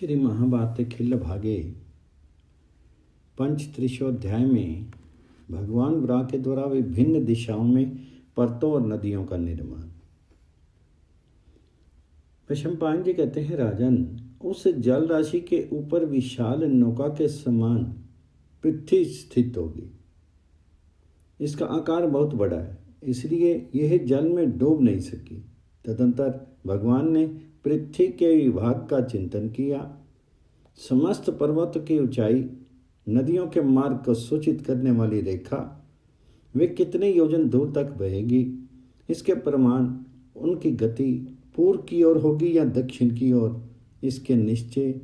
श्री महाभारत खिल्ल भागे पंचत्रिशोध्याय में भगवान ब्रह्मा के द्वारा विभिन्न दिशाओं में पर्वतों और नदियों का निर्माण। वैशंपायन जी कहते हैं, राजन, उस जल राशि के ऊपर विशाल नौका के समान पृथ्वी स्थित होगी। इसका आकार बहुत बड़ा है, इसलिए यह जल में डूब नहीं सकी। तदंतर भगवान ने पृथ्वी के विभाग का चिंतन किया। समस्त पर्वत की ऊंचाई, नदियों के मार्ग को सूचित करने वाली रेखा, वे कितने योजन दूर तक बहेगी, इसके प्रमाण, उनकी गति पूर्व की ओर होगी या दक्षिण की ओर, इसके निश्चय,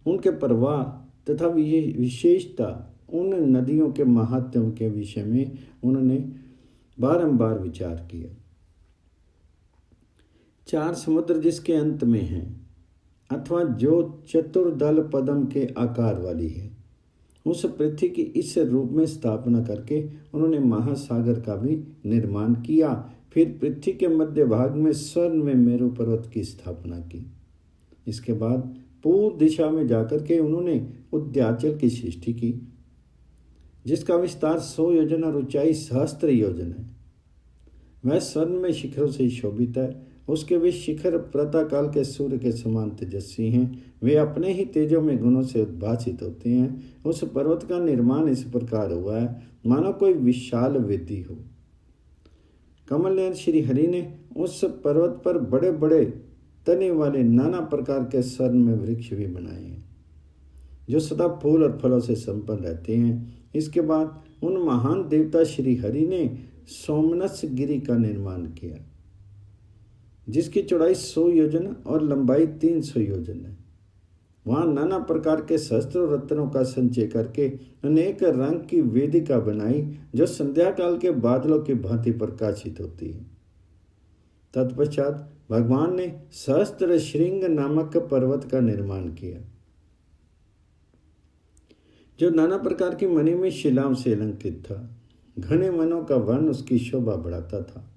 उनके प्रवाह तथा विशेषता, उन नदियों के महात्म्य के विषय में उन्होंने बारंबार विचार किया। चार समुद्र जिसके अंत में हैं, अथवा जो चतुर्दल पद्म के आकार वाली है, उस पृथ्वी की इस रूप में स्थापना करके उन्होंने महासागर का भी निर्माण किया। फिर पृथ्वी के मध्य भाग में स्वर्ण में मेरु पर्वत की स्थापना की। इसके बाद पूर्व दिशा में जाकर के उन्होंने उद्याचल की सृष्टि की, जिसका विस्तार 100 योजन और ऊंचाई सहस्त्र योजन है। वह स्वर्ण में शिखरों से शोभित है। उसके वे शिखर प्रातःकाल के सूर्य के समान तेजस्वी हैं। वे अपने ही तेजों में गुणों से उद्भासित होते हैं। उस पर्वत का निर्माण इस प्रकार हुआ है, मानो कोई विशाल वेदी हो। कमल नयन श्री हरि ने उस पर्वत पर बड़े बड़े तने वाले नाना प्रकार के स्वर्ण में वृक्ष भी बनाए हैं, जो सदा फूल और फलों से संपन्न रहते हैं। इसके बाद उन महान देवता श्री हरि ने सोमनस गिरी का निर्माण किया, जिसकी चौड़ाई 100 योजन और लंबाई 300 योजन है। वहाँ नाना प्रकार के सहस्त्रों रत्नों का संचय करके अनेक रंग की वेदिका बनाई, जो संध्या काल के बादलों की भांति प्रकाशित होती है। तत्पश्चात भगवान ने सहस्त्र श्रृंग नामक पर्वत का निर्माण किया, जो नाना प्रकार की मणि में शिलाओं से अलंकृत था। घने वनों का वन उसकी शोभा बढ़ाता था।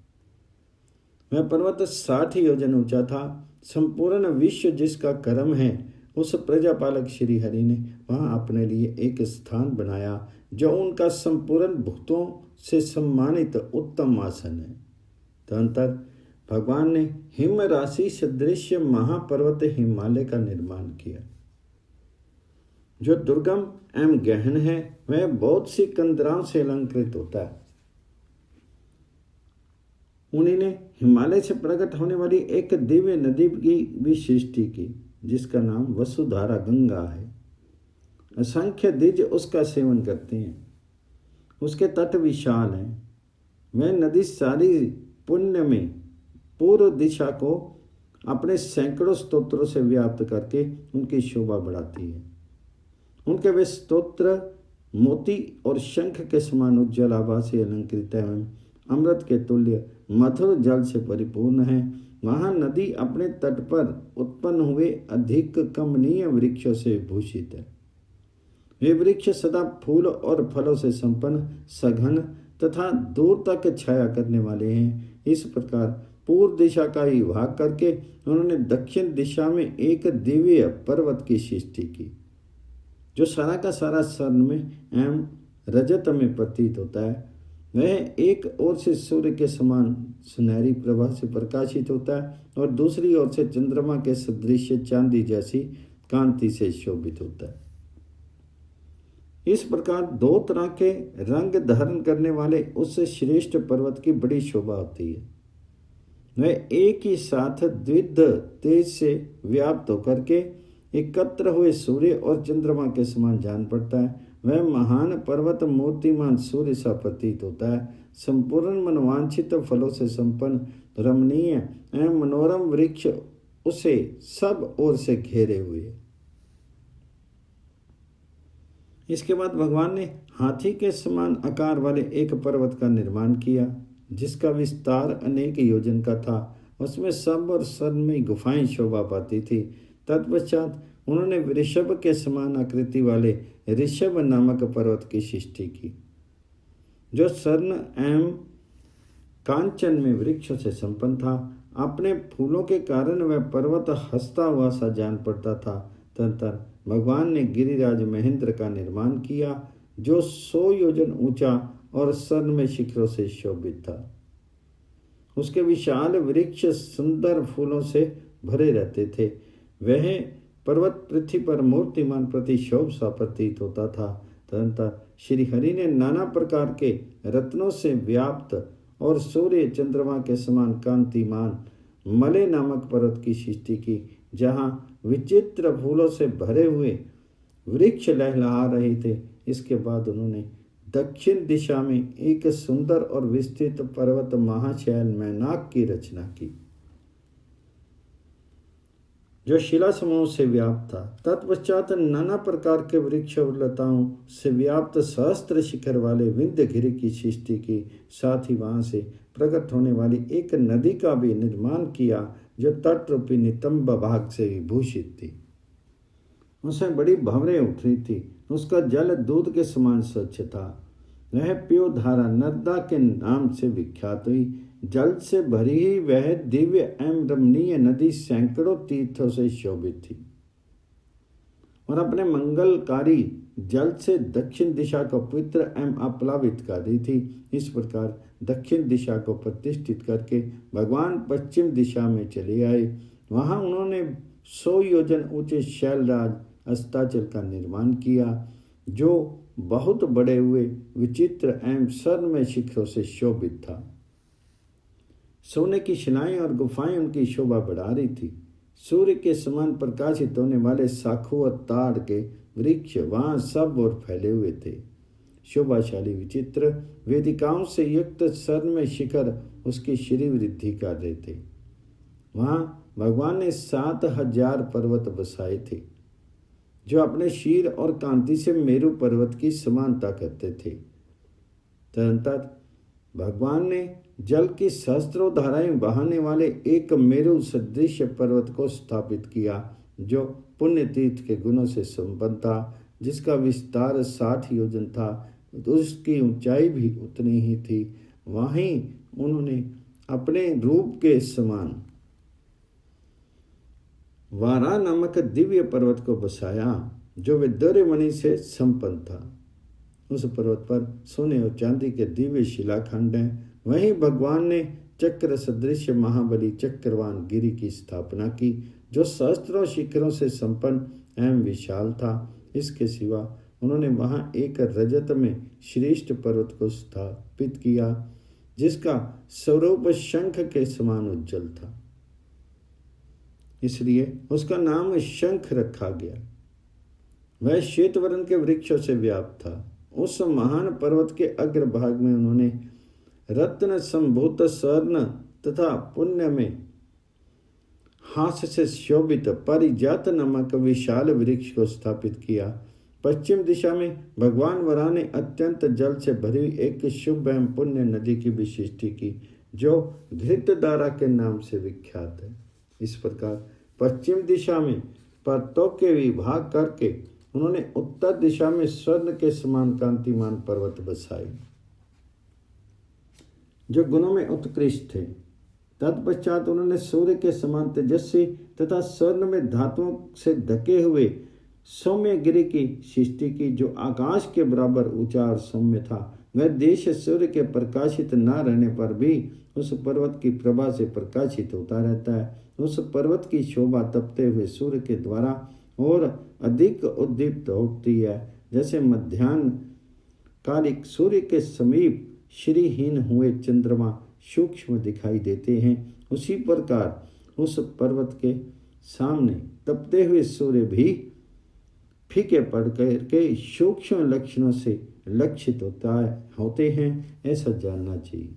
वह पर्वत 60 योजन ऊंचा था। संपूर्ण विश्व जिसका कर्म है, उस प्रजापालक श्री हरि ने वहां अपने लिए एक स्थान बनाया, जो उनका संपूर्ण भूतों से सम्मानित उत्तम आसन है। तदंतर भगवान ने हिम राशि सदृश महापर्वत हिमालय का निर्माण किया, जो दुर्गम एवं गहन है। वह बहुत सी कंदराओं से अलंकृत होता है। उन्हीं ने हिमालय से प्रकट होने वाली एक दिव्य नदी की भी सृष्टि की, जिसका नाम वसुधारा गंगा है। असंख्य द्विज उसका सेवन करते हैं। उसके तट विशाल हैं। वह नदी सारी पुण्य में पूर्व दिशा को अपने सैकड़ों स्तोत्रों से व्याप्त करके उनकी शोभा बढ़ाती है। उनके वे स्तोत्र मोती और शंख के समान उज्ज्वल आभा से अलंकृत एवं अमृत के तुल्य मधुर जल से परिपूर्ण है। वहाँ नदी अपने तट पर उत्पन्न हुए अधिक कमनीय वृक्षों से भूषित है। वे वृक्ष सदा फूल और फलों से संपन्न, सघन तथा दूर तक छाया करने वाले हैं। इस प्रकार पूर्व दिशा का विभाग करके उन्होंने दक्षिण दिशा में एक दिव्य पर्वत की सृष्टि की, जो सारा का सारा स्वर्ण में एवं रजत में प्रतीत होता है। वह एक ओर से सूर्य के समान सुनहरी प्रभा से प्रकाशित होता है और दूसरी ओर से चंद्रमा के सदृश चांदी जैसी कांति से शोभित होता है। इस प्रकार 2 तरह के रंग धारण करने वाले उस श्रेष्ठ पर्वत की बड़ी शोभा होती है। वह एक ही साथ द्विध तेज से व्याप्त होकर के एकत्र हुए सूर्य और चंद्रमा के समान जान पड़ता है। वह महान पर्वत मूर्तिमान सूर्य सा प्रतीत होता है। संपूर्ण मनोवांछित फलों से संपन्न, रमणीय एवं मनोरम वृक्ष उसे सब ओर से घेरे हुए। इसके बाद भगवान ने हाथी के समान आकार वाले एक पर्वत का निर्माण किया, जिसका विस्तार अनेक योजन का था। उसमें सब और स्वर्ण में गुफाएं शोभा पाती थी। तत्पश्चात उन्होंने ऋषभ के समान आकृति वाले ऋषभ नामक पर्वत की सृष्टि की, जो स्वर्ण एवं कांचन में वृक्षों से संपन्न था। अपने फूलों के कारण वह पर्वत हंसता हुआ सा जान पड़ता था। तदनंतर भगवान ने गिरिराज महेंद्र का निर्माण किया, जो 100 योजन ऊंचा और स्वर्ण में शिखरों से शोभित था। उसके विशाल वृक्ष सुंदर फूलों से भरे रहते थे। वह पर्वत पृथ्वी पर मूर्तिमान प्रतिशोभ सा प्रतीत होता था। तदनंतर श्री हरि ने नाना प्रकार के रत्नों से व्याप्त और सूर्य चंद्रमा के समान कांतिमान मले नामक पर्वत की सृष्टि की, जहाँ विचित्र फूलों से भरे हुए वृक्ष लहलहा रहे थे। इसके बाद उन्होंने दक्षिण दिशा में एक सुंदर और विस्तृत पर्वत महाशैल मैनाक की रचना की, जो शिला समूह से व्याप्त था। तत्पश्चात नाना प्रकार के वृक्ष और लताओं से व्याप्त सहस्त्र शिखर वाले विंध्यगिरि की सृष्टि की। साथ ही वहां से प्रकट होने वाली एक नदी का भी निर्माण किया, जो तट रूपी नितंब भाग से विभूषित थी। उसमें बड़ी भंवरें उठ रही थी। उसका जल दूध के समान स्वच्छ था। वह प्यो धारा नर्मदा के नाम से विख्यात हुई। जल से भरी ही वह दिव्य एवं रमणीय नदी सैकड़ों तीर्थों से शोभित थी और अपने मंगलकारी जल से दक्षिण दिशा को पवित्र एवं अप्लावित कर रही थी। इस प्रकार दक्षिण दिशा को प्रतिष्ठित करके भगवान पश्चिम दिशा में चले आए। वहां उन्होंने 100 योजन ऊंचे शैलराज अस्ताचल का निर्माण किया, जो बहुत बड़े हुए विचित्र एवं स्वर्ण में शिखरों से शोभित था। सोने की शिलाएं और गुफाएं उनकी शोभा बढ़ा रही थी। सूर्य के समान प्रकाशित होने वाले साखू और ताड़ के वृक्ष वहां सब ओर फैले हुए थे। शोभाशाली विचित्र वेदिकाओं से युक्त स्वर्ण में शिखर उसकी श्री वृद्धि कर रहे थे। वहां भगवान ने 7000 पर्वत बसाए थे, जो अपने शीर और कांति से मेरु पर्वत की समानता करते थे। तदनंतर भगवान ने जल की सहस्त्रों धाराएं बहाने वाले एक मेरु सदृश पर्वत को स्थापित किया, जो पुण्य तीर्थ के गुणों से संपन्न था, जिसका विस्तार 60 योजन था, तो उसकी ऊंचाई भी उतनी ही थी। वहीं उन्होंने अपने रूप के समान वारा नामक दिव्य पर्वत को बसाया, जो विद्युत मणि से संपन्न था। उस पर्वत पर सोने और चांदी के दिव्य शिलाखंड हैं। वहीं भगवान ने चक्र सदृश महाबली चक्रवान गिरि की स्थापना की, जो सहस्त्रों शिखरों से संपन्न एवं विशाल था। इसके सिवा उन्होंने वहां एक रजत में श्रेष्ठ पर्वत को स्थापित किया, जिसका स्वरूप शंख के समान उज्जवल था, इसलिए उसका नाम शंख रखा गया। वह श्वेतवर्ण के वृक्षों से व्याप्त था। उस महान पर्वत के अग्रभाग में उन्होंने रत्न संभूत स्वर्ण तथा पुण्य में हास्य से शोभित पारिजात नामक विशाल वृक्ष को स्थापित किया। पश्चिम दिशा में भगवान वराह ने अत्यंत जल से भरी एक शुभ एवं पुण्य नदी की भी सृष्टि की, जो घृतधारा के नाम से विख्यात है। इस प्रकार पश्चिम दिशा में पर्वतों के विभाग करके उन्होंने उत्तर दिशा में स्वर्ण के समान कांतिमान पर्वत बसाए, जो गुणों में उत्कृष्ट थे। तत्पश्चात उन्होंने सूर्य के समान तेजस्वी तथा स्वर्ण में धातुओं से ढके हुए सौम्य गिरि की सृष्टि की, जो आकाश के बराबर ऊंचा और सौम्य था। वह देश सूर्य के प्रकाशित न रहने पर भी उस पर्वत की प्रभा से प्रकाशित होता रहता है। उस पर्वत की शोभा तपते हुए सूर्य के द्वारा और अधिक उद्दीप्त होती है, जैसे मध्याह्न कालिक सूर्य के समीप श्रीहीन हुए चंद्रमा सूक्ष्म दिखाई देते हैं। उसी प्रकार उस पर्वत के सामने तपते हुए सूर्य भी फीके पड़ करके सूक्ष्म लक्षणों से लक्षित होते हैं, ऐसा जानना चाहिए।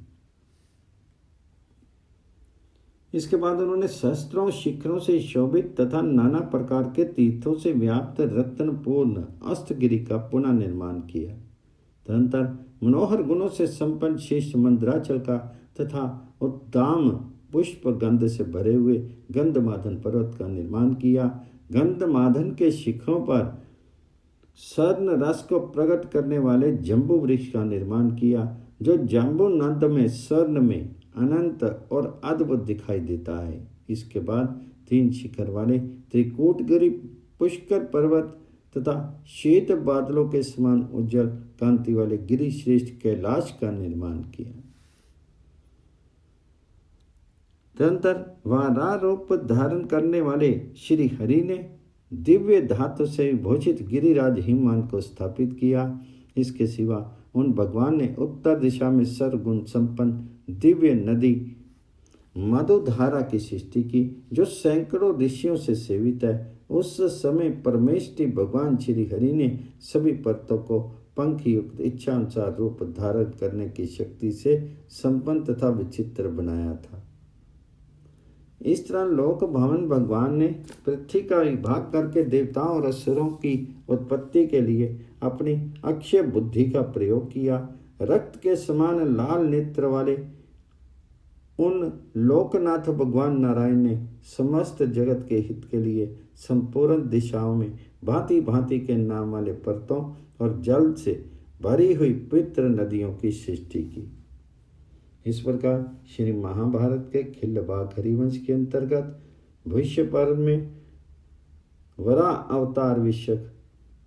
इसके बाद उन्होंने सहस्त्रों शिखरों से शोभित तथा नाना प्रकार के तीर्थों से व्याप्त रत्नपूर्ण अस्तगिरि का पुनः निर्माण किया। तदनंतर मनोहर गुणों से संपन्न शेष मंदराचल का तथा उत्तम पुष्प गंध से भरे हुए गंधमादन पर्वत का निर्माण किया। गंधमादन के शिखरों पर स्वर्ण रस को प्रकट करने वाले जम्बू वृक्ष का निर्माण किया, जो जम्बू नद में स्वर्ण में अनंत और अद्भुत दिखाई देता है। इसके बाद 3 शिखर वाले त्रिकूटगिरि पुष्कर पर्वत तथा श्वेत बादलों के समान उज्जवल कांति वाले गिरि श्रेष्ठ कैलाश का निर्माण किया। तदंतर वाराह रूप धारण करने वाले श्री हरि ने दिव्य धातु से भूषित गिरिराज हिमवान को स्थापित किया। इसके सिवा उन भगवान ने उत्तर दिशा में सर्वगुण संपन्न दिव्य नदी मधुधारा की सृष्टि की, जो सैकड़ों ऋषियों से सेवित है। उस समय परमेष्टि भगवान श्री हरि ने सभी पर्वतों को पंख युक्त इच्छानुसार रूप धारण करने की शक्ति से संपन्न तथा विचित्र बनाया था। इस तरह लोक भवन भगवान ने पृथ्वी का विभाग करके देवताओं और असुरों की उत्पत्ति के लिए अपनी अक्षय बुद्धि का प्रयोग किया। रक्त के समान लाल नेत्र वाले उन लोकनाथ भगवान नारायण ने समस्त जगत के हित के लिए संपूर्ण दिशाओं में भांति भांति के नाम वाले पर्वतों और जल से भरी हुई पवित्र नदियों की सृष्टि की। इस प्रकार श्री महाभारत के खिल्लबाग हरिवंश के अंतर्गत भविष्य पर्व में वराह अवतार विषयक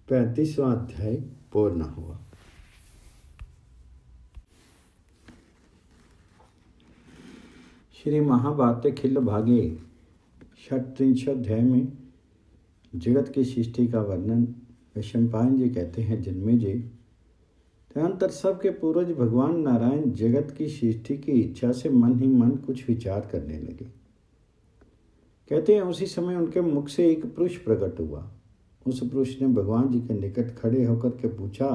35वां अध्याय पूर्ण हुआ। श्री महाभारत खिल्लभागे 36 अध्याय में जगत की सृष्टि का वर्णन वैशंपायन जी कहते हैं, जन्मेजय, तदनंतर सबके पूर्वज भगवान नारायण जगत की सृष्टि की इच्छा से मन ही मन कुछ विचार करने लगे। कहते हैं उसी समय उनके मुख से एक पुरुष प्रकट हुआ। उस पुरुष ने भगवान जी के निकट खड़े होकर के पूछा,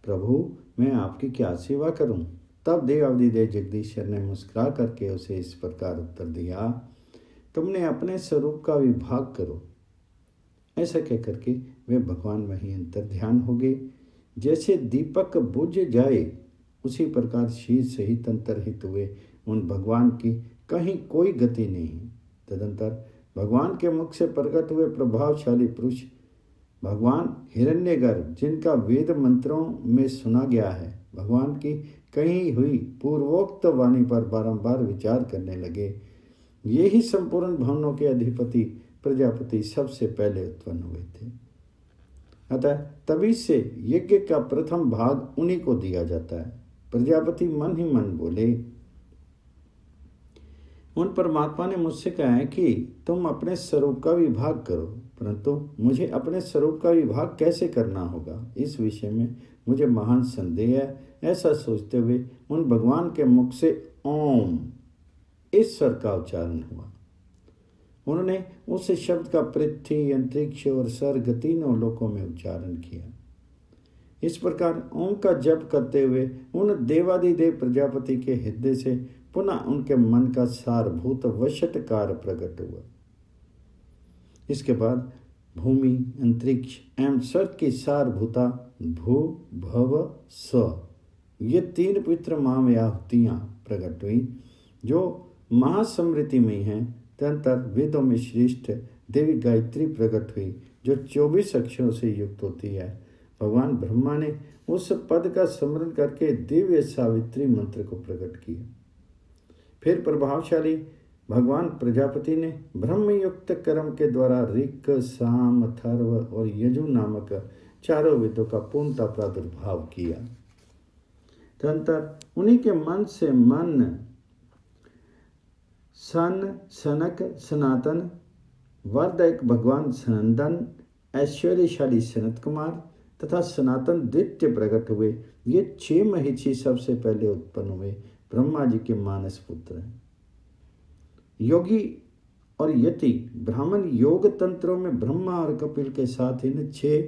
प्रभु मैं आपकी क्या सेवा करूं? तब देवादिदेव जगदीश्वर ने मुस्कुरा करके उसे इस प्रकार उत्तर दिया, तुमने अपने स्वरूप का विभाग करो। ऐसा कहकर के वे भगवान वहीं अंतर ध्यान हो गए। जैसे दीपक बुझ जाए उसी प्रकार शीश सहित अंतर्हित हुए उन भगवान की कहीं कोई गति नहीं। तदंतर भगवान के मुख से प्रकट हुए प्रभावशाली पुरुष भगवान हिरण्यगर्भ, जिनका वेद मंत्रों में सुना गया है, भगवान की कही हुई पूर्वोक्त वाणी पर बारंबार विचार करने लगे। ये ही संपूर्ण भवनों के अधिपति प्रजापति सबसे पहले उत्पन्न हुए थे। अतः तभी से यज्ञ का प्रथम भाग उन्हीं को दिया जाता है। प्रजापति मन ही मन बोले, उन परमात्मा ने मुझसे कहा है कि तुम अपने स्वरूप का विभाग करो, परंतु मुझे अपने स्वरूप का विभाग कैसे करना होगा, इस विषय में मुझे महान संदेह है। ऐसा सोचते हुए उन भगवान के मुख से ओम इस स्वर का उच्चारण हुआ। उन्होंने उस शब्द का पृथ्वी, अंतरिक्ष और स्वर्ग तीनों लोकों में उच्चारण किया। इस प्रकार ओम का जप करते हुए उन देवादिदेव प्रजापति के हृदय से पुनः उनके मन का सारभूत वशटकार प्रकट हुआ। इसके बाद भूमि, अंतरिक्ष एवं स्वर्ग की सारभूता भू भव स्व ये तीन पवित्र महाव्याहुतियाँ प्रकट हुई, जो महासमृति में हैं। तदंतर वेदों में श्रेष्ठ देवी गायत्री प्रकट हुई, जो 24 अक्षरों से युक्त होती है। भगवान ब्रह्मा ने उस पद का स्मरण करके दिव्य सावित्री मंत्र को प्रकट किया। फिर प्रभावशाली भगवान प्रजापति ने ब्रह्मयुक्त कर्म के द्वारा ऋक्, साम, अथर्व और यजु नामक चारों वेदों का पूर्णतः प्रादुर्भाव किया। तदंतर उन्हीं के मन से मन सन, सनक, सनातन, वर्धक भगवान सनंदन, ऐश्वर्यशाली सनत कुमार तथा सनातन द्वितीय प्रकट हुए। ये 6 महिषी सबसे पहले उत्पन्न हुए ब्रह्मा जी के मानस पुत्र हैं। योगी और यति ब्राह्मण योग तंत्रों में ब्रह्मा और कपिल के साथ इन 6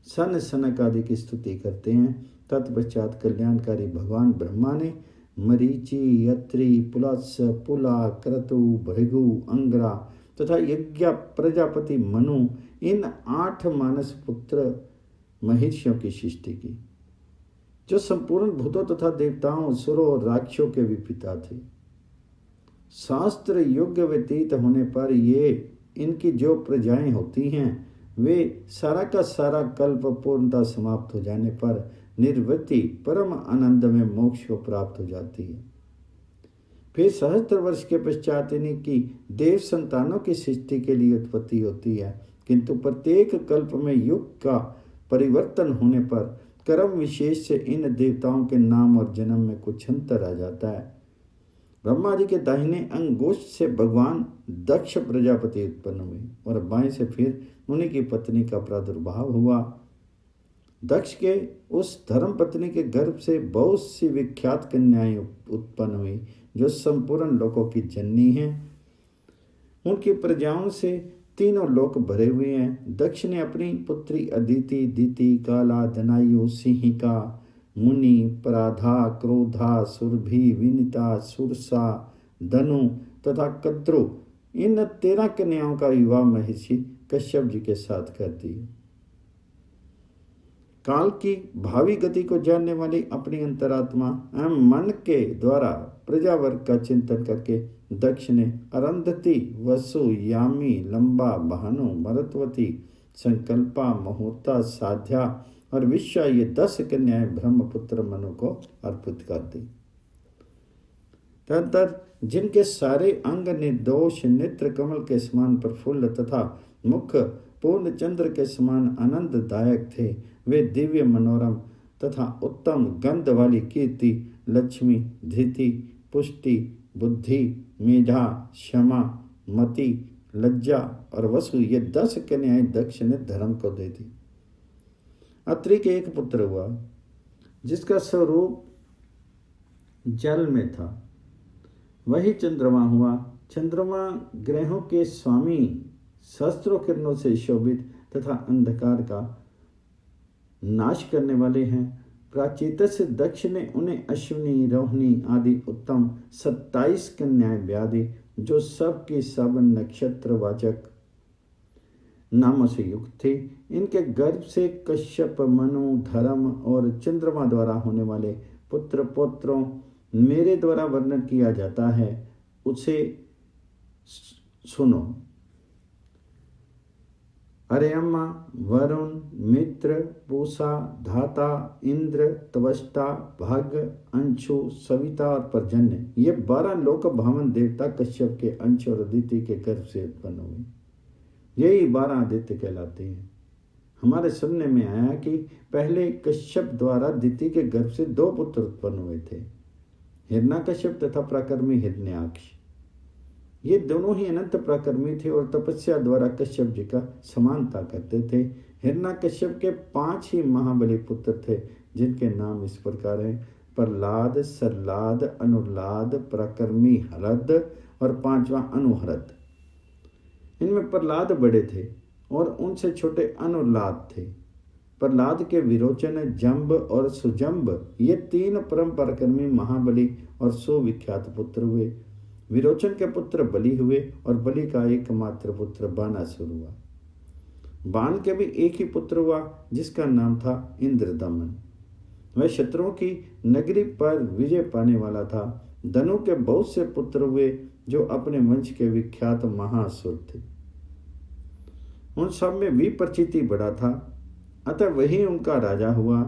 सन, सनक आदि की स्तुति करते हैं। तत्पश्चात कल्याणकारी भगवान ब्रह्मा ने मरीचि, अत्रि, पुलस, पुला, क्रतु, भृगु, अंग्रा तथा यज्ञ, प्रजापति, मनु इन 8 मानस पुत्र महिषियों की सृष्टि की, जो संपूर्ण भूतों तथा देवताओं, असुरों और राक्षसों के भी पिता थे। शास्त्र योग्य व्यतीत होने पर ये इनकी जो प्रजाएं होती हैं, वे सारा का सारा कल्प पूर्णता समाप्त हो जाने पर निर्वृत्ति परम आनंद में मोक्ष को प्राप्त हो जाती है। फिर सहस्त्र वर्ष के पश्चात इन्हीं की देव संतानों की सृष्टि के लिए उत्पत्ति होती है। किंतु प्रत्येक कल्प में युग का परिवर्तन होने पर कर्म विशेष से इन देवताओं के नाम और जन्म में कुछ अंतर आ जाता है। ब्रह्मा जी के दाहिने अंगुष्ठ से भगवान दक्ष प्रजापति उत्पन्न हुए और बाएं से फिर उन्हीं की पत्नी का प्रादुर्भाव हुआ। दक्ष के उस धर्म पत्नी के गर्भ से बहुत सी विख्यात कन्याएं उत्पन्न हुई जो संपूर्ण लोकों की जननी हैं। उनकी प्रजाओं से तीनों लोक भरे हुए हैं। दक्ष ने अपनी पुत्री अदिति, दिति, काला, दनायु, सिंहिका, मुनि, पराधा, क्रोधा, सुरभि, विनिता, सुरसा, धनु तथा कद्रु इन 13 कन्याओं का विवाह महर्षि कश्यप जी के साथ कर दिया। काल की भावी गति को जानने वाली अपनी अंतरात्मा एवं मन के द्वारा प्रजावर्ग का चिंतन करके दक्ष ने अरुंधति, वसु, यामी, लंबा, भानु, मरुत्वती, संकल्पा, मुहूर्ता, साध्या और विश्वा ये 10 कन्याएं ब्रह्मपुत्र मनु को अर्पित कर दी। तदंतर जिनके सारे अंग निर्दोष, नेत्र कमल के समान प्रफुल्ल तथा मुख पूर्ण चंद्र के समान आनंददायक थे, वे दिव्य मनोरम तथा उत्तम गंध वाली कीर्ति, लक्ष्मी, धृति, पुष्टि, बुद्धि, मेधा, क्षमा, मति, लज्जा और वसु ये 10 कन्याएं दक्ष ने धर्म को दे दी। अत्रि के एक पुत्र हुआ जिसका स्वरूप जल में था, वही चंद्रमा हुआ। चंद्रमा ग्रहों के स्वामी, सहस्त्रों किरणों से शोभित तथा अंधकार का नाश करने वाले हैं। प्राचीत से दक्ष ने उन्हें अश्विनी, रोहिणी आदि उत्तम 27 कन्याएं ब्याह दी जो सब की सब नक्षत्रवाचक नामों से युक्त थी। इनके गर्भ से कश्यप, मनु, धर्म और चंद्रमा द्वारा होने वाले पुत्र पौत्रों मेरे द्वारा वर्णन किया जाता है, उसे सुनो। अरेयम्मा, वरुण, मित्र, पूषा, धाता, इंद्र, तवष्टा, भाग, अंशु, सविता और पर्जन्य ये 12 लोक भावन देवता कश्यप के अंश और अदिति के गर्भ से उत्पन्न हुए। यही 12 आदित्य कहलाते हैं। हमारे सुनने में आया कि पहले कश्यप द्वारा दिति के गर्भ से 2 पुत्र उत्पन्न हुए थे, हिरण्यकश्यप तथा पराक्रमी हिरण्याक्ष। ये दोनों ही अनंत पराक्रमी थे और तपस्या द्वारा कश्यप जी का समानता करते थे। हिरण्यकश्यप के 5 ही महाबली पुत्र थे जिनके नाम इस प्रकार हैं: प्रहलाद, सरलाद, अनुलाद, पराक्रमी हरद और 5वां अनुहरद। इनमें प्रहलाद बड़े थे और उनसे छोटे अनुलाद थे। प्रहलाद के विरोचन, जंब और सुजंब ये 3 परम पराक्रमी महाबली और सुविख्यात पुत्र हुए। विरोचन के पुत्र बलि हुए और बलि का एकमात्र पुत्र बानासुर हुआ। बाण के भी एक ही पुत्र हुआ जिसका नाम था इंद्रदमन। वह शत्रुओं की नगरी पर विजय पाने वाला था। धनु के बहुत से पुत्र हुए जो अपने वंश के विख्यात महासुर थे। उन सब में विप्रचिति बड़ा था, अतः वही उनका राजा हुआ।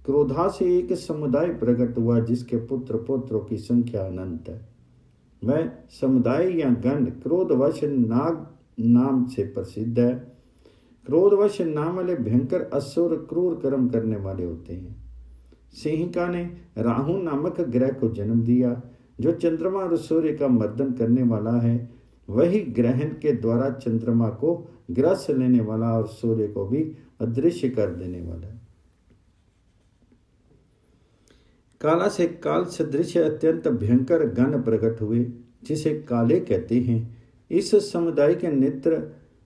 क्रोधा से एक समुदाय प्रकट हुआ जिसके पुत्र पौत्रों की संख्या अनंत है। वह समुदाय या गण क्रोधवश नाग नाम से प्रसिद्ध है। क्रोधवश नाम वाले भयंकर असुर क्रूर कर्म करने वाले होते हैं। सिंहिका ने राहु नामक ग्रह को जन्म दिया जो चंद्रमा और सूर्य का मर्दन करने वाला है। वही ग्रहण के द्वारा चंद्रमा को ग्रस लेने वाला और सूर्य को भी अदृश्य कर देने वाला है। काला से काल सदृश अत्यंत भयंकर गण प्रकट हुए जिसे काले कहते हैं। इस समुदाय के नेत्र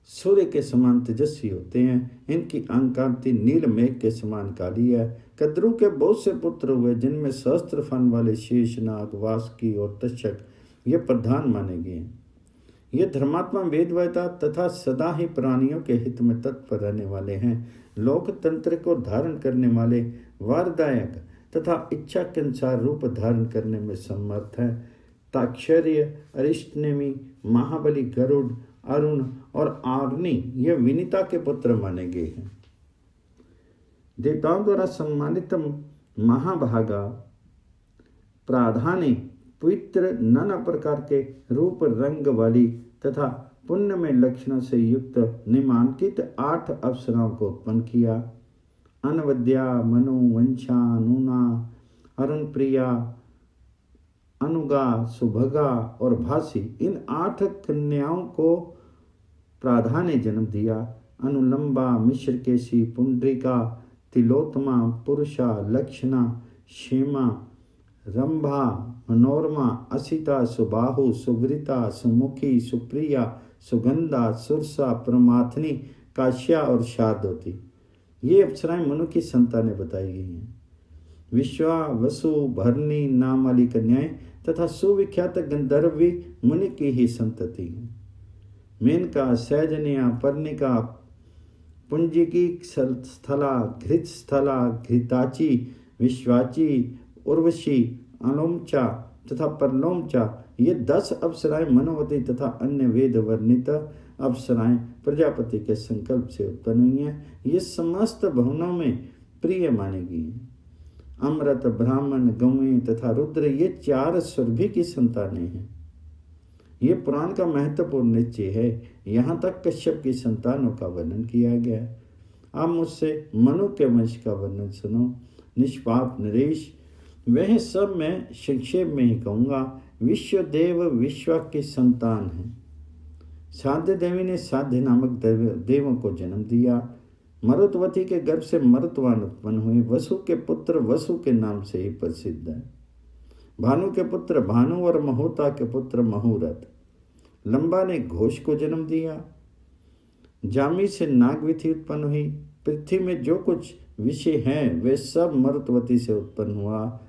सूर्य के समान तेजस्वी होते हैं। इनकी अंकांति नील मेघ के समान काली है। कद्रु के बहुत से पुत्र हुए जिनमें सहस्त्र फन वाले शेषनाग, वासुकी और तक्षक ये प्रधान माने गए हैं। ये धर्मात्मा, वेदवेता तथा सदा ही प्राणियों के हित में तत्पर रहने वाले हैं। लोकतंत्र को धारण करने वाले, वरदायक तथा इच्छा के अनुसार रूप धारण करने में समर्थ है। ताक्षर्य, अरिष्टनेमी, महाबली गरुड़, अरुण और आर्नी ये विनीता के पुत्र माने गए हैं। देवताओं द्वारा सम्मानित महाभागा प्राधानी पवित्र नाना प्रकार के रूप रंग वाली तथा पुण्य में लक्षणों से युक्त निम्नांकित 8 अप्सराओं को उत्पन्न किया। अनवद्या, मनु, वंशा, नूना, अरुण प्रिया, अनुगा, सुभगा और भासी, इन 8 कन्याओं को प्राधान्य जन्म दिया। अनुलंबा, मिश्रकेशी, पुंडरीका, तिलोत्तमा, पुरुषा, लक्षणा, क्षेमा, रंभा, मनोरमा, असिता, सुबाहु, सुवृता, सुमुखी, सुप्रिया, सुगंधा, सुरसा, प्रमाथनी, काश्या और शारदोती। ये अप्सराएं मनु की संतानें बताई गई हैं। विश्वा, वसु, भरणी नाम वाली कन्याएं तथा सुविख्यात गंधर्व भी मुनि की ही संतति हैं। मेनका, सैजन्या, पर्णिका, पुंजिकी, स्थला, घृत स्थला, घृताची, विश्वाची, उर्वशी, अलोमचा तथा परलोमचा, ये 10 अप्सराएं मनोवती तथा अन्य वेद वर्णित अप्सराएं प्रजापति के संकल्प से उत्पन्न हुई हैं। ये समस्त भवनों में प्रिय मानी गई हैं। अमृत, ब्राह्मण, गौएं तथा रुद्र, ये 4 सुरभि की संतानें हैं। ये पुराण का महत्वपूर्ण निश्चय है। यहाँ तक कश्यप की संतानों का वर्णन किया गया है। अब मुझसे मनु के वंश का वर्णन सुनो। निष्पाप, नरेश, वह सब मैं संक्षेप में ही कहूँगा। विश्वदेव विश्वा की संतान है। साध्य देवी ने साध्य नामक देवों को जन्म दिया। मरुतवती के गर्भ से मरुतवान उत्पन्न हुए। वसु के पुत्र वसु के नाम से ही प्रसिद्ध है। भानु के पुत्र भानु और महोता के पुत्र महुरथ। लंबा ने घोष को जन्म दिया। जामी से नागविथि उत्पन्न हुई। पृथ्वी में जो कुछ विषय हैं वे सब मरुतवती से उत्पन्न हुआ।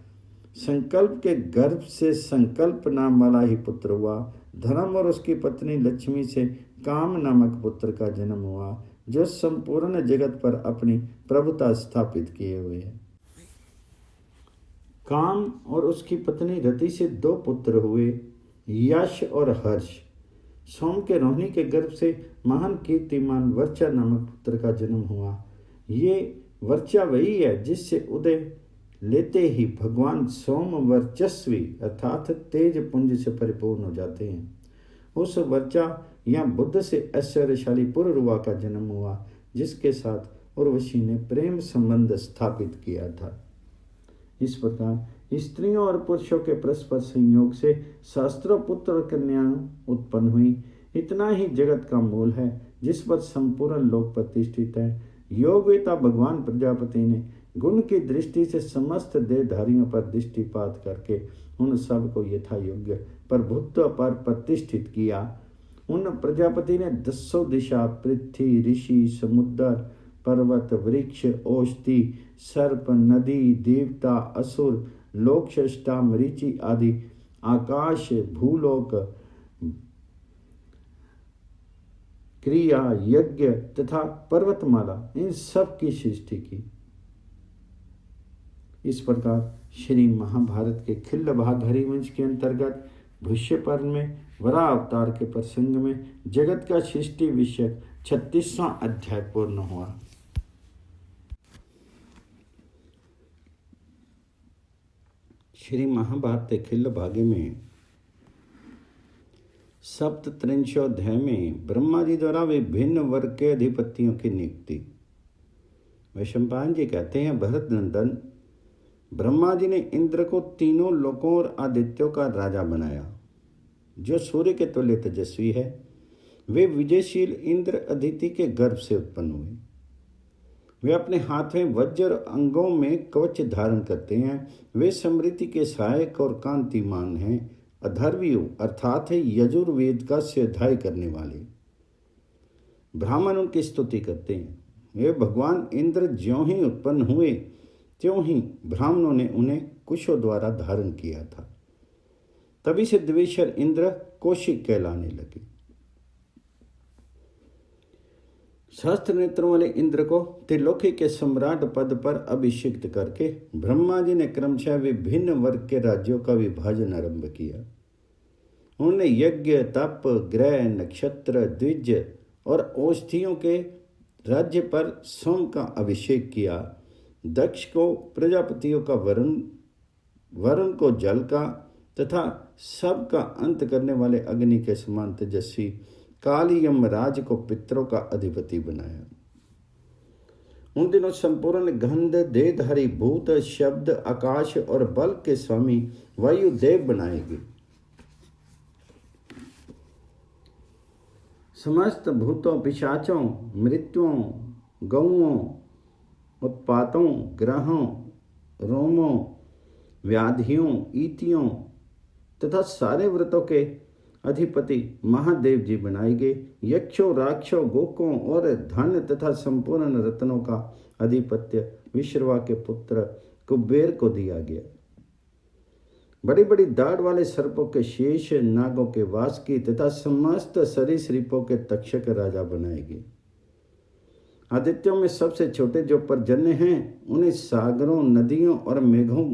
संकल्प के गर्भ से संकल्प नाम वाला ही पुत्र हुआ। धर्म और उसकी पत्नी लक्ष्मी से काम नामक पुत्र का जन्म हुआ, जो संपूर्ण जगत पर अपनी प्रभुता स्थापित किए हुए है। काम और उसकी पत्नी रति से 2 पुत्र हुए, यश और हर्ष। सोम के रोहिणी के गर्भ से महान कीर्तिमान वर्चा नामक पुत्र का जन्म हुआ। ये वर्चा वही है जिससे उदय लेते ही भगवान सोम वर्चस्वी अर्थात तेज पुंज से परिपूर्ण हो जाते हैं। उस वर्चा या बुद्ध से ऐश्वर्यशाली पुरुरवा का जन्म हुआ, जिसके साथ उर्वशी ने प्रेम संबंध स्थापित किया था। इस प्रकार स्त्रियों और पुरुषों के परस्पर संयोग से शास्त्रों पुत्र और कन्या उत्पन्न हुई। इतना ही जगत का मूल है जिस पर संपूर्ण लोक प्रतिष्ठित है। योगवेता भगवान प्रजापति ने गुण की दृष्टि से समस्त देहधारियों पर दृष्टिपात करके उन सब को यथा योग्य प्रभुत्व पर प्रतिष्ठित किया। उन प्रजापति ने 10 दिशा, पृथ्वी, ऋषि, समुद्र, पर्वत, वृक्ष, औषधि, सर्प, नदी, देवता, असुर, लोकश्रेष्ठा, मरीचि आदि आकाश, भूलोक, क्रिया, यज्ञ तथा पर्वतमाला, इन सब की सृष्टि की। इस प्रकार श्री महाभारत के खिल्ल भाग हरिवंश के अंतर्गत भविष्य पर्व में वराह अवतार के प्रसंग में जगत का सृष्टि विषय 36वां अध्याय पूर्ण हुआ। श्री महाभारत के खिल्ल भागे में सप्तत्रिंशोध्याय में ब्रह्मा जी द्वारा विभिन्न वर्ग के अधिपतियों की नियुक्ति। वैशंपायन जी कहते हैं, भरत नंदन, ब्रह्मा जी ने इंद्र को तीनों लोकों और आदित्यों का राजा बनाया, जो सूर्य के तुल्य तेजस्वी है। वे विजयशील इंद्र अदिति के गर्भ से उत्पन्न हुए। वे अपने हाथ में वज्र और अंगों में कवच धारण करते हैं। वे समृद्धि के सहायक और कांतिमान हैं। अधर्वयु अर्थात है यजुर्वेद का स्वाध्याय करने वाले। ब्राह्मण उनकी स्तुति करते हैं। वे भगवान इंद्र ज्यों ही उत्पन्न हुए त्यों ही ब्राह्मणों ने उन्हें कुशों द्वारा धारण किया था। तभी से द्विवेशर इंद्र कौशिक कहलाने लगे। सहस्त्र नेत्रों वाले इंद्र को त्रिलोकी के सम्राट पद पर अभिषिक्त करके ब्रह्मा जी ने क्रमशः विभिन्न वर्ग के राज्यों का विभाजन आरंभ किया। उन्होंने यज्ञ, तप, ग्रह, नक्षत्र, द्विज और औषधियों के राज्य पर सोम का अभिषेक किया। दक्ष को प्रजापतियों का वरुण को जल का तथा सब का अंत करने वाले अग्नि के समान तेजस्वी काल यमराज को पितरों का अधिपति बनाया। उन दिनों संपूर्ण गंध देहधारी भूत, शब्द, आकाश और बल के स्वामी वायुदेव बनाएगी। समस्त भूतों, पिशाचों, मृत्युओं, गौओं, उत्पातों, ग्रहों, रोमों, व्याधियों, ईतियों तथा सारे व्रतों के अधिपति महादेव जी बनाएंगे। यक्षों, राक्षों, गोकों और धन तथा संपूर्ण रत्नों का आधिपत्य विश्रवा के पुत्र कुबेर को दिया गया। बड़ी बड़ी दाढ़ वाले सर्पों के शेष, नागों के वासुकी तथा समस्त सरीसृपों के तक्षक राजा बनाएंगे। आदित्यों में सबसे छोटे जो पर्जन्य हैं उन्हें सागरों, नदियों और मेघों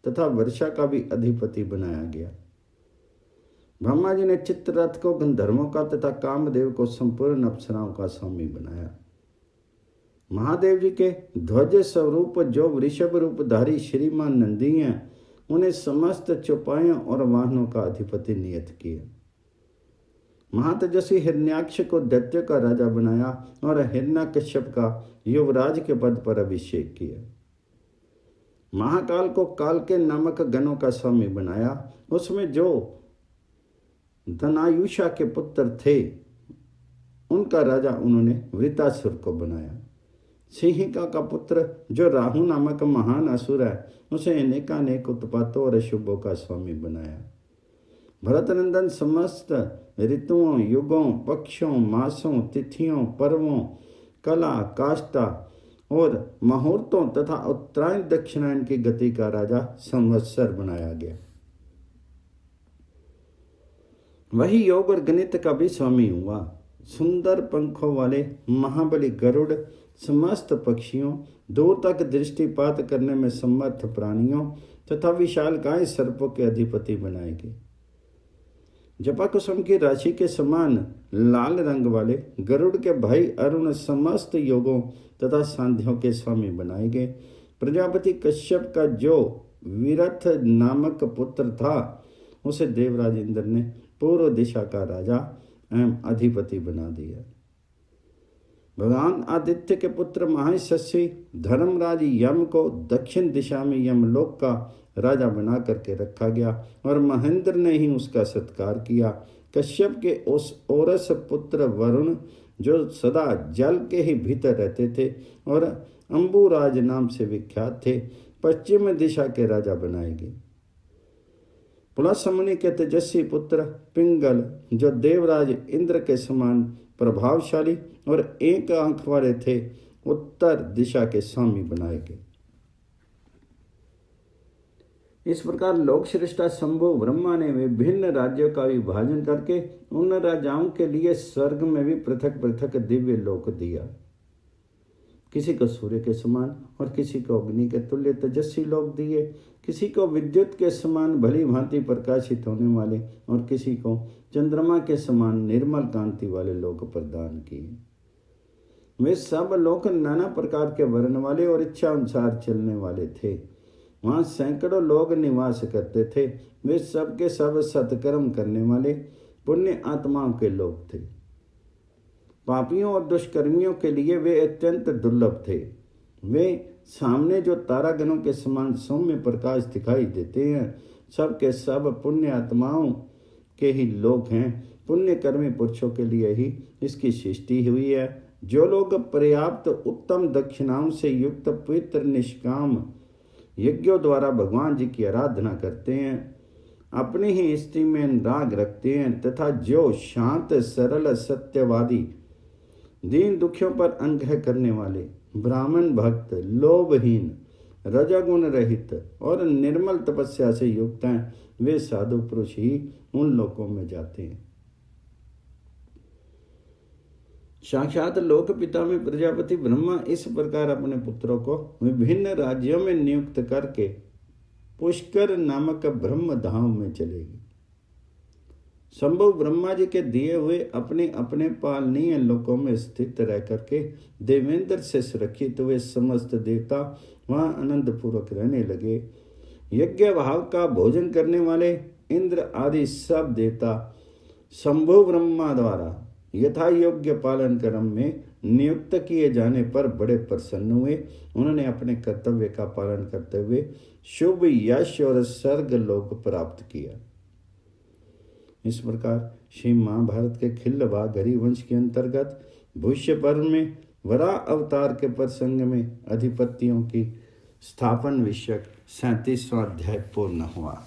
तथा वर्षा का भी अधिपति बनाया गया। ब्रह्मा जी ने चित्ररथ को गंधर्वों का तथा कामदेव को संपूर्ण अप्सराओं का स्वामी बनाया। महादेव जी के ध्वज स्वरूप जो वृषभ रूपधारी श्रीमान नंदी हैं उन्हें समस्त चौपायों और वाहनों का अधिपति नियत किया। महातेजस्वी हिरण्याक्ष को दैत्य का राजा बनाया और हिरण्यकश्यप का युवराज के पद पर अभिषेक किया। महाकाल को काल के नामक गणों का स्वामी बनाया। उसमें जो धनायुषा के पुत्र थे उनका राजा उन्होंने वृतासुर को बनाया। सिंहिका का पुत्र जो राहु नामक महान असुर है उसे अनेकानेक उत्पातों और अशुभों का स्वामी बनाया। भरतनंदन समस्त ऋतुओं, युगों, पक्षों, मासों, तिथियों, पर्वों, कला, काष्ठा और मुहूर्तों तथा उत्तरायण दक्षिणायन की गति का राजा संवत्सर बनाया गया। वही योग और गणित का भी स्वामी हुआ। सुंदर पंखों वाले महाबली गरुड़ समस्त पक्षियों, दूर तक दृष्टिपात करने में समर्थ प्राणियों तथा विशालकाय सर्पों के अधिपति बनाएंगे। जपा कुसुम की राशि के समान लाल रंग वाले गरुड़ के भाई अरुण समस्त योगों तथा सांध्यों के स्वामी बनाएंगे। प्रजापति कश्यप का जो विरथ नामक पुत्र था उसे देवराज इंद्र ने पूर्व दिशा का राजा एवं अधिपति बना दिया। भगवान आदित्य के पुत्र महर्षि धर्मराज यम को दक्षिण दिशा में यमलोक का राजा बना करके रखा गया और महेंद्र ने ही उसका सत्कार किया। कश्यप के उस औरस पुत्र वरुण जो सदा जल के ही भीतर रहते थे और अंबुराज नाम से विख्यात थे, पश्चिम दिशा के राजा बनाए गए। पुलस्त्य के तेजस्वी पुत्र पिंगल जो देवराज इंद्र के समान प्रभावशाली और एक आंख वाले थे, उत्तर दिशा के स्वामी बनाए गए। इस प्रकार लोक श्रेष्ठा शंभु ब्रह्मा ने विभिन्न राज्यों का विभाजन करके उन राजाओं के लिए स्वर्ग में भी पृथक पृथक दिव्य लोक दिया। किसी को सूर्य के समान और किसी को अग्नि के तुल्य तेजस्वी लोक दिए, किसी को विद्युत के समान भली भांति प्रकाशित होने वाले और किसी को चंद्रमा के समान निर्मल कांति वाले लोक प्रदान किए। वे सब लोक नाना प्रकार के वर्ण वाले और इच्छा अनुसार चलने वाले थे। वहाँ सैकड़ों लोग निवास करते थे। वे सब के सब सत्कर्म करने वाले पुण्य आत्माओं के लोग थे। पापियों और दुष्कर्मियों के लिए वे अत्यंत दुर्लभ थे। वे सामने जो तारागणों के समान सौम्य प्रकाश दिखाई देते हैं, सब के सब पुण्य आत्माओं के ही लोग हैं। पुण्य कर्मी पुरुषों के लिए ही इसकी सृष्टि हुई है। जो लोग पर्याप्त उत्तम दक्षिणाओं से युक्त पवित्र निष्काम यज्ञों द्वारा भगवान जी की आराधना करते हैं, अपनी ही स्थिति में अनुराग रखते हैं तथा जो शांत सरल सत्यवादी दीन दुखियों पर अनुग्रह करने वाले ब्राह्मण भक्त, लोभहीन, रजोगुण रहित और निर्मल तपस्या से युक्त हैं, वे साधु पुरुष ही उन लोकों में जाते हैं। साक्षात लोक पिता में प्रजापति ब्रह्मा इस प्रकार अपने पुत्रों को विभिन्न राज्यों में नियुक्त करके पुष्कर नामक ब्रह्म धाम में चलेगी। संभव ब्रह्मा जी के दिए हुए अपने अपने पालनीय लोकों में स्थित रह करके देवेंद्र से सुरक्षित हुए समस्त देवता वहां आनंद पूर्वक रहने लगे। यज्ञ भाव का भोजन करने वाले इंद्र आदि सब देवता शंभु ब्रह्मा द्वारा यथा योग्य पालन क्रम में नियुक्त किए जाने पर बड़े प्रसन्न हुए। उन्होंने अपने कर्तव्य का पालन करते हुए शुभ यश और स्वर्ग लोक प्राप्त किया। इस प्रकार श्री महाभारत के खिल्लभाग हरिवंश के अंतर्गत भविष्य पर्व में वराह अवतार के प्रसंग में अधिपत्यों की स्थापन विषयक 37वां अध्याय पूर्ण हुआ।